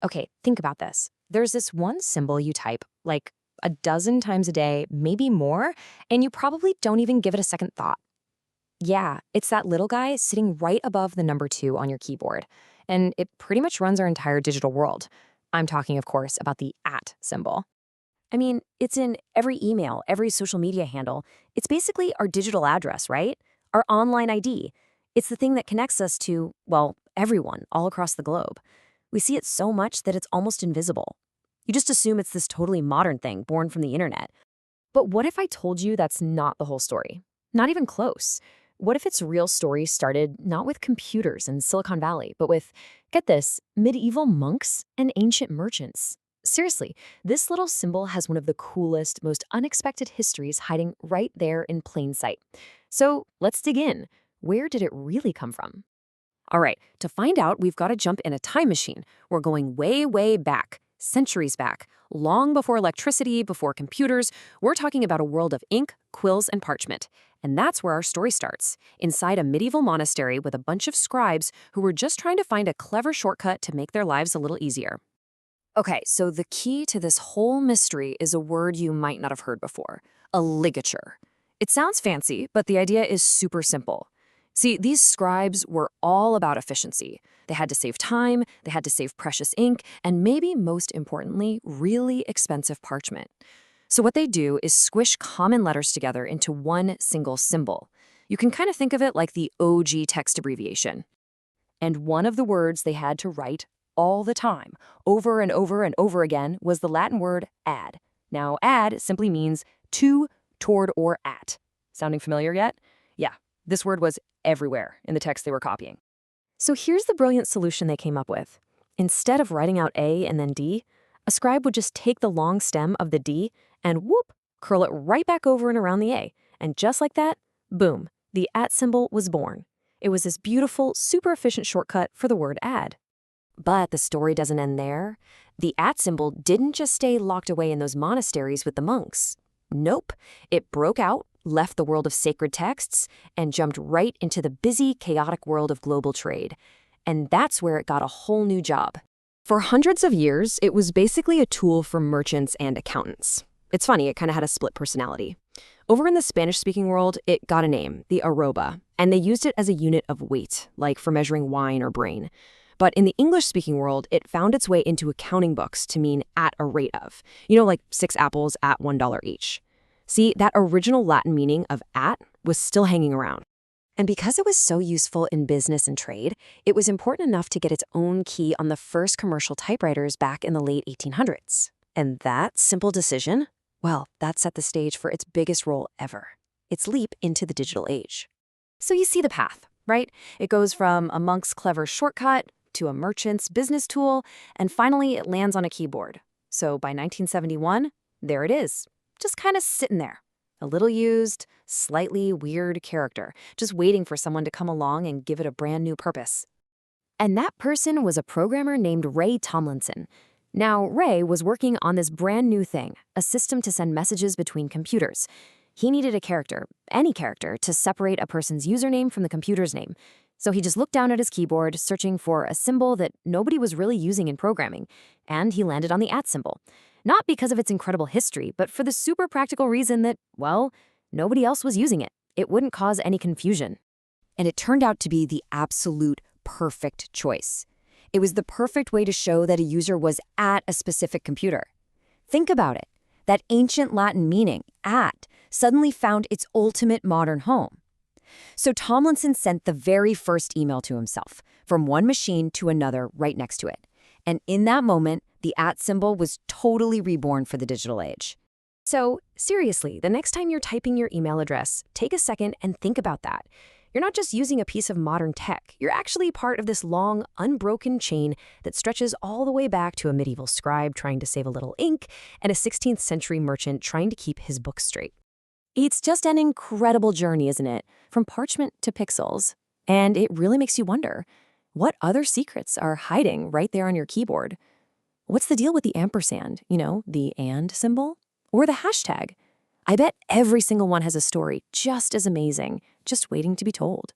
Okay, think about this. There's this one symbol you type like a dozen times a day, maybe more, and you probably don't even give it a second thought. Yeah, it's that little guy sitting right above the number 2 on your keyboard. And it pretty much runs our entire digital world. I'm talking, of course, about the at symbol. I mean, it's in every email, every social media handle. It's basically our digital address, right? Our online ID. It's the thing that connects us to, well, everyone all across the globe. We see it so much that it's almost invisible. You just assume it's this totally modern thing born from the internet. But what if I told you that's not the whole story? Not even close. What if its real story started not with computers in Silicon Valley, but with, get this, medieval monks and ancient merchants? Seriously, this little symbol has one of the coolest, most unexpected histories hiding right there in plain sight. So let's dig in. Where did it really come from? All right, to find out, we've got to jump in a time machine. We're going way, way back, centuries back, long before electricity, before computers. We're talking about a world of ink, quills, and parchment. And that's where our story starts, inside a medieval monastery with a bunch of scribes who were just trying to find a clever shortcut to make their lives a little easier. Okay, so the key to this whole mystery is a word you might not have heard before, a ligature. It sounds fancy, but the idea is super simple. See, these scribes were all about efficiency. They had to save time, they had to save precious ink, and maybe most importantly, really expensive parchment. So what they do is squish common letters together into one single symbol. You can kind of think of it like the OG text abbreviation. And one of the words they had to write all the time, over and over and over again, was the Latin word ad. Now, ad simply means to, toward, or at. Sounding familiar yet? Yeah, this word was everywhere in the text they were copying. So here's the brilliant solution they came up with. Instead of writing out A and then D, a scribe would just take the long stem of the D and whoop, curl it right back over and around the A. And just like that, boom, the at symbol was born. It was this beautiful, super efficient shortcut for the word ad. But the story doesn't end there. The at symbol didn't just stay locked away in those monasteries with the monks. Nope, it broke out, left the world of sacred texts, and jumped right into the busy, chaotic world of global trade. And that's where it got a whole new job. For hundreds of years, it was basically a tool for merchants and accountants. It's funny, it kind of had a split personality. Over in the Spanish-speaking world, it got a name, the arroba, and they used it as a unit of weight, like for measuring wine or grain. But in the English-speaking world, it found its way into accounting books to mean at a rate of. Like 6 apples at $1 each. See, that original Latin meaning of at was still hanging around. And because it was so useful in business and trade, it was important enough to get its own key on the first commercial typewriters back in the late 1800s. And that simple decision, well, that set the stage for its biggest role ever, its leap into the digital age. So you see the path, right? It goes from a monk's clever shortcut to a merchant's business tool, and finally it lands on a keyboard. So by 1971, there it is, just kind of sitting there. A little used, slightly weird character, just waiting for someone to come along and give it a brand new purpose. And that person was a programmer named Ray Tomlinson. Now, Ray was working on this brand new thing, a system to send messages between computers. He needed a character, any character, to separate a person's username from the computer's name. So he just looked down at his keyboard, searching for a symbol that nobody was really using in programming, and he landed on the at symbol. Not because of its incredible history, but for the super practical reason that, well, nobody else was using it. It wouldn't cause any confusion. And it turned out to be the absolute perfect choice. It was the perfect way to show that a user was at a specific computer. Think about it. That ancient Latin meaning, at, suddenly found its ultimate modern home. So Tomlinson sent the very first email to himself, from one machine to another right next to it. And in that moment, the at symbol was totally reborn for the digital age. So seriously, the next time you're typing your email address, take a second and think about that. You're not just using a piece of modern tech. You're actually part of this long, unbroken chain that stretches all the way back to a medieval scribe trying to save a little ink and a 16th century merchant trying to keep his books straight. It's just an incredible journey, isn't it? From parchment to pixels. And it really makes you wonder, what other secrets are hiding right there on your keyboard? What's the deal with the ampersand, the and symbol? Or the hashtag? I bet every single one has a story just as amazing, just waiting to be told.